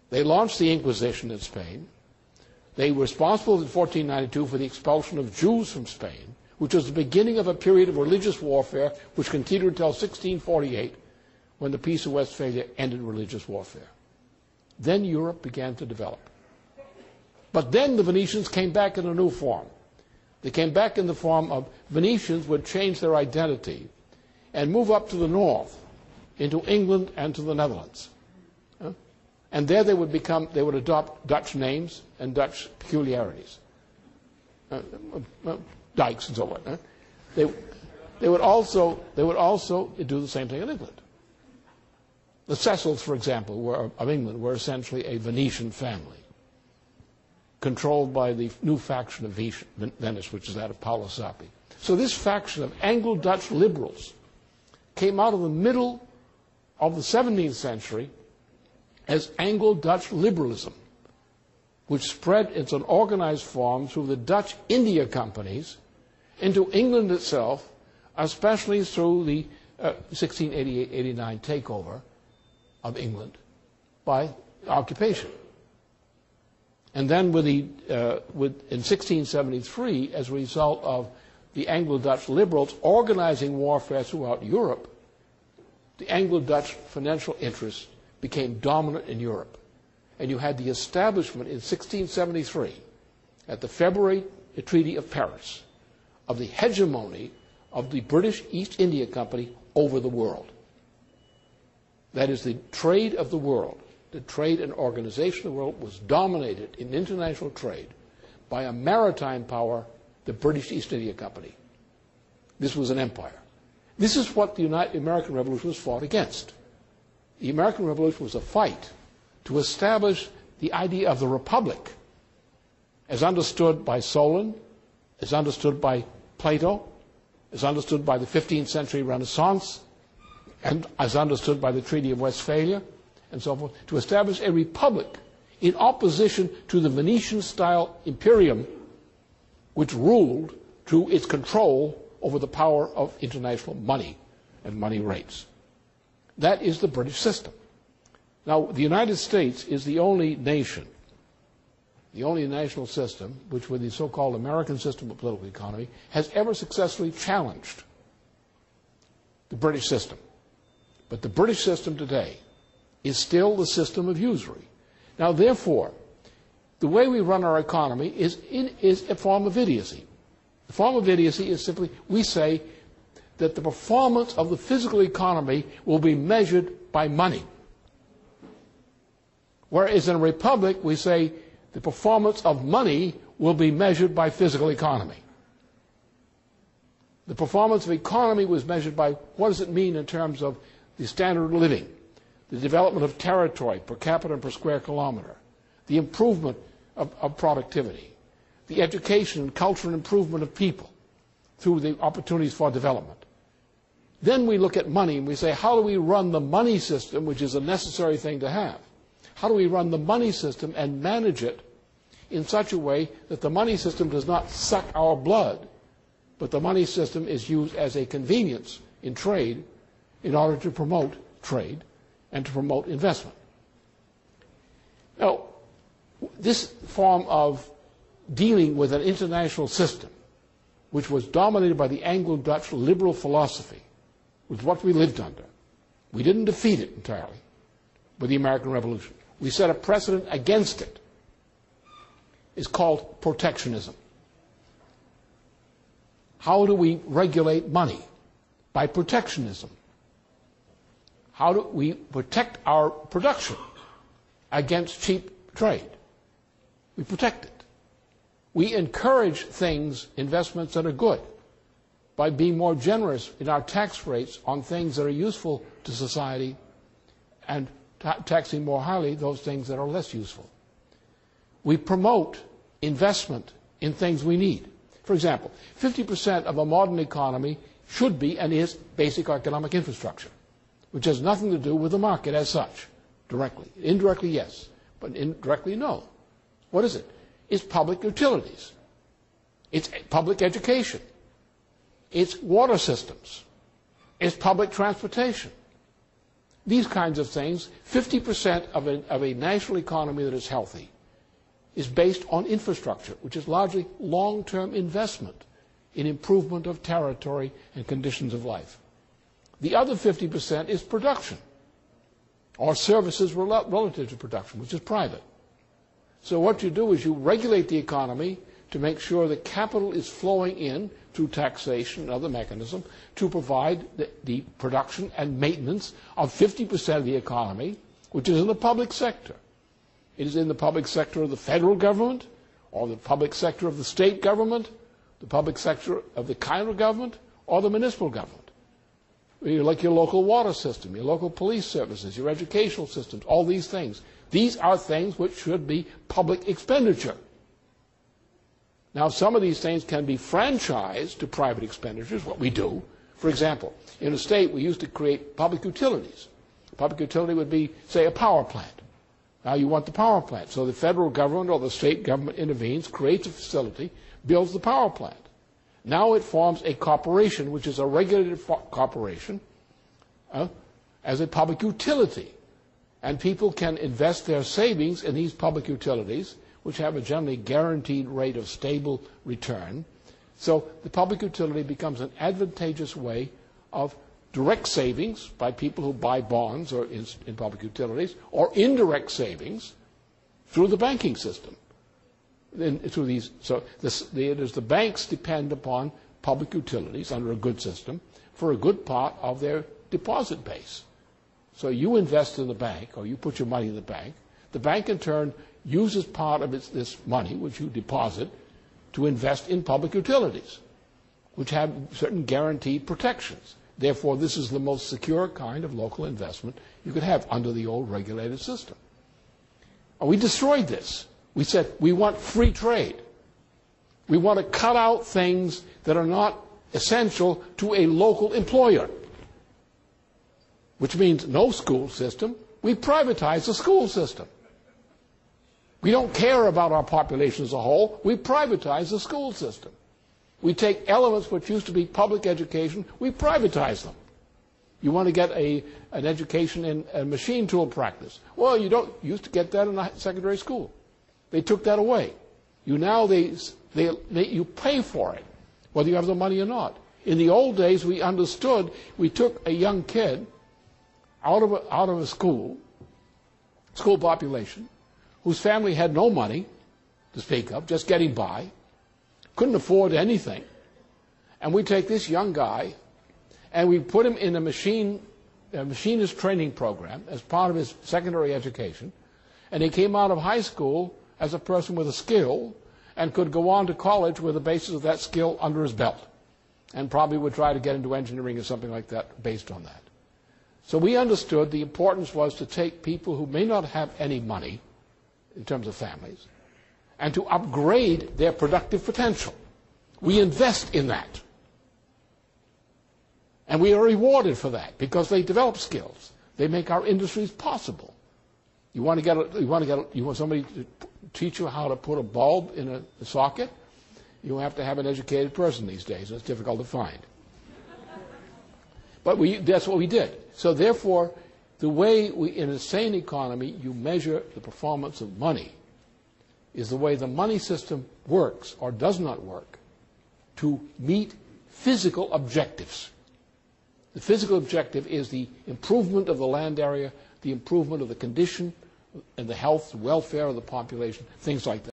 They launched the Inquisition in Spain. They were responsible in 1492 for the expulsion of Jews from Spain, which was the beginning of a period of religious warfare which continued until 1648, when the Peace of Westphalia ended religious warfare. Then Europe began to develop. But then the Venetians came back in a new form. They came back in the form of Venetians would change their identity and move up to the north, into England and to the Netherlands. And there they would adopt Dutch names and Dutch peculiarities. Dykes and so on. They would also do the same thing in England. The Cecils, for example, of England, were essentially a Venetian family, controlled by the new faction of Venice, which is that of Paolo Sappi. So this faction of Anglo-Dutch liberals came out of the middle of the 17th century as Anglo-Dutch liberalism, which spread in an organized form through the Dutch India companies into England itself, especially through the 1688-89 takeover of England by occupation. And then in 1673, as a result of the Anglo-Dutch liberals organizing warfare throughout Europe, the Anglo-Dutch financial interests became dominant in Europe. And you had the establishment in 1673, at the February Treaty of Paris, of the hegemony of the British East India Company over the world. That is, the trade of the world, the trade and organization of the world was dominated in international trade by a maritime power, the British East India Company. This was an empire. This is what the American Revolution was fought against. The American Revolution was a fight to establish the idea of the Republic as understood by Solon, as understood by Plato, as understood by the 15th century Renaissance, and as understood by the Treaty of Westphalia, and so forth, to establish a republic in opposition to the Venetian-style imperium, which ruled through its control over the power of international money and money rates. That is the British system. Now, the United States is the only nation, the only national system, which with the so-called American system of political economy, has ever successfully challenged the British system. But the British system today is still the system of usury. Now, therefore, the way we run our economy is a form of idiocy. The form of idiocy is simply, we say that the performance of the physical economy will be measured by money. Whereas in a republic, we say the performance of money will be measured by physical economy. The performance of economy was measured by what does it mean in terms of the standard of living, the development of territory per capita and per square kilometer, the improvement of productivity, the education and cultural improvement of people through the opportunities for development. Then we look at money and we say, how do we run the money system, which is a necessary thing to have? How do we run the money system and manage it in such a way that the money system does not suck our blood, but the money system is used as a convenience in trade in order to promote trade and to promote investment? Now, this form of dealing with an international system, which was dominated by the Anglo-Dutch liberal philosophy, was what we lived under. We didn't defeat it entirely with the American Revolution. We set a precedent against it. It's called protectionism. How do we regulate money? By protectionism. How do we protect our production against cheap trade? We protect it. We encourage things, investments that are good, by being more generous in our tax rates on things that are useful to society and taxing more highly those things that are less useful. We promote investment in things we need. For example, 50% of a modern economy should be and is basic economic infrastructure, which has nothing to do with the market as such, directly. Indirectly, yes, but indirectly, no. What is it? It's public utilities. It's public education. It's water systems. It's public transportation. these kinds of things. 50% of a national economy that is healthy is based on infrastructure, which is largely long-term investment in improvement of territory and conditions of life. The other 50% is production, or services relative to production, which is private. So what you do is you regulate the economy to make sure that capital is flowing in through taxation and other mechanisms to provide the production and maintenance of 50% of the economy, which is in the public sector. It is in the public sector of the federal government, or the public sector of the state government, the public sector of the county government, or the municipal government. Like your local water system, your local police services, your educational systems, all these things. These are things which should be public expenditure. Now, some of these things can be franchised to private expenditures, what we do. For example, in a state, we used to create public utilities. A public utility would be, say, a power plant. Now you want the power plant. So the federal government or the state government intervenes, creates a facility, builds the power plant. Now it forms a corporation, which is a regulated corporation, as a public utility. And people can invest their savings in these public utilities, which have a generally guaranteed rate of stable return. So the public utility becomes an advantageous way of direct savings by people who buy bonds or in public utilities, or indirect savings through the banking system. So the banks depend upon public utilities under a good system for a good part of their deposit base. So you invest in the bank, or you put your money in the bank in turn uses part of this money, which you deposit, to invest in public utilities, which have certain guaranteed protections. Therefore, this is the most secure kind of local investment you could have under the old regulated system. And we destroyed this. We said, we want free trade. We want to cut out things that are not essential to a local employer, which means no school system. We privatize the school system. We don't care about our population as a whole. We privatize the school system. We take elements which used to be public education, we privatize them. You want to get an education in a machine tool practice. Well, you don't used to get that in a secondary school. They took that away. You pay for it, whether you have the money or not. In the old days, we understood. We took a young kid out of a school population, whose family had no money to speak of, just getting by, couldn't afford anything, and we take this young guy and we put him in a machinist training program as part of his secondary education, and he came out of high school as a person with a skill and could go on to college with the basis of that skill under his belt, and probably would try to get into engineering or something like that based on that. So we understood the importance was to take people who may not have any money in terms of families, and to upgrade their productive potential. We invest in that. And we are rewarded for that because they develop skills. They make our industries possible. You want somebody to teach you how to put a bulb in a socket? You have to have an educated person these days. It's difficult to find. But that's what we did. So therefore, the way in a sane economy you measure the performance of money is the way the money system works or does not work to meet physical objectives. The physical objective is the improvement of the land area, the improvement of the condition and the health, welfare of the population, things like that.